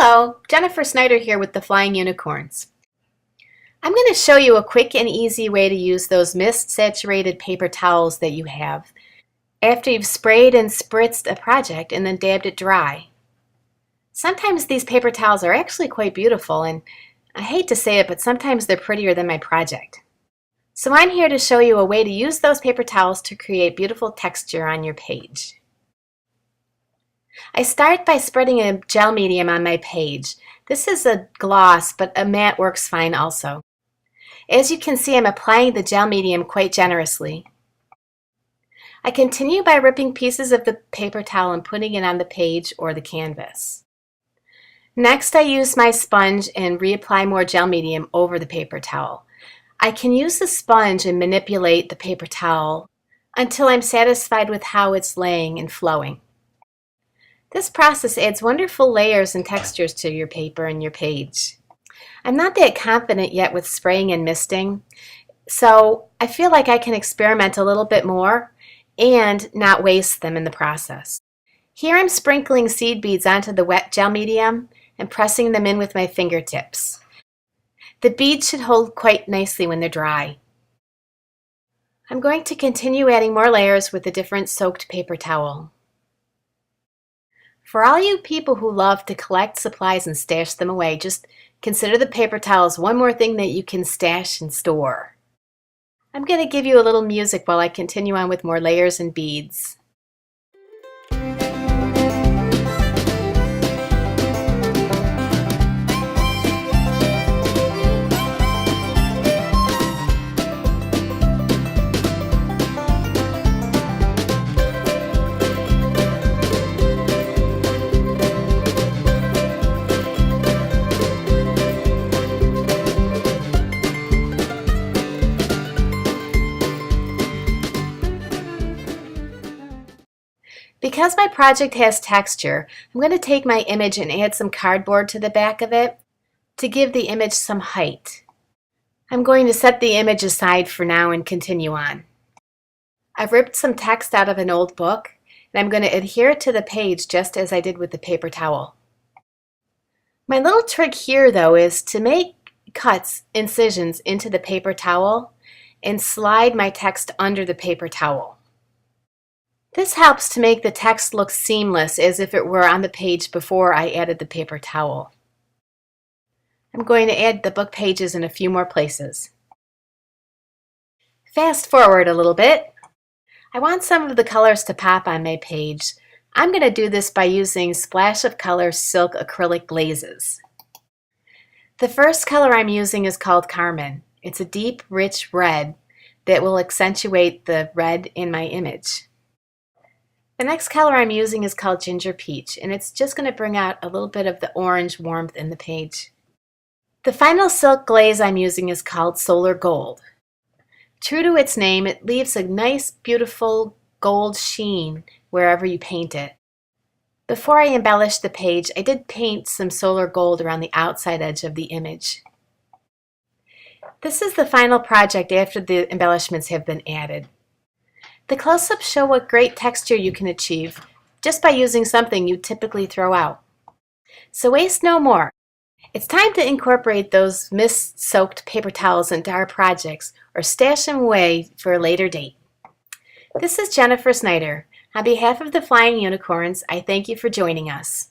Hello, Jennifer Snyder here with the Flying Unicorns. I'm going to show you a quick and easy way to use those mist-saturated paper towels that you have after you've sprayed and spritzed a project and then dabbed it dry. Sometimes these paper towels are actually quite beautiful, and I hate to say it, but sometimes they're prettier than my project. So I'm here to show you a way to use those paper towels to create beautiful texture on your page. I start by spreading a gel medium on my page. This is a gloss, but a matte works fine also. As you can see, I'm applying the gel medium quite generously. I continue by ripping pieces of the paper towel and putting it on the page or the canvas. Next, I use my sponge and reapply more gel medium over the paper towel. I can use the sponge and manipulate the paper towel until I'm satisfied with how it's laying and flowing. This process adds wonderful layers and textures to your paper and your page. I'm not that confident yet with spraying and misting, so I feel like I can experiment a little bit more and not waste them in the process. Here I'm sprinkling seed beads onto the wet gel medium and pressing them in with my fingertips. The beads should hold quite nicely when they're dry. I'm going to continue adding more layers with a different soaked paper towel. For all you people who love to collect supplies and stash them away, just consider the paper towels one more thing that you can stash and store. I'm going to give you a little music while I continue on with more layers and beads. Because my project has texture, I'm going to take my image and add some cardboard to the back of it to give the image some height. I'm going to set the image aside for now and continue on. I've ripped some text out of an old book, and I'm going to adhere it to the page just as I did with the paper towel. My little trick here, though, is to make cuts, incisions into the paper towel and slide my text under the paper towel. This helps to make the text look seamless, as if it were on the page before I added the paper towel. I'm going to add the book pages in a few more places. Fast forward a little bit. I want some of the colors to pop on my page. I'm going to do this by using Splash of Color Silk Acrylic Glazes. The first color I'm using is called Carmine. It's a deep, rich red that will accentuate the red in my image. The next color I'm using is called Ginger Peach, and it's just going to bring out a little bit of the orange warmth in the page. The final silk glaze I'm using is called Solar Gold. True to its name, it leaves a nice, beautiful gold sheen wherever you paint it. Before I embellished the page, I did paint some solar gold around the outside edge of the image. This is the final project after the embellishments have been added. The close-ups show what great texture you can achieve just by using something you typically throw out. So waste no more. It's time to incorporate those mist-soaked paper towels into our projects or stash them away for a later date. This is Jennifer Snyder. On behalf of the Flying Unicorns, I thank you for joining us.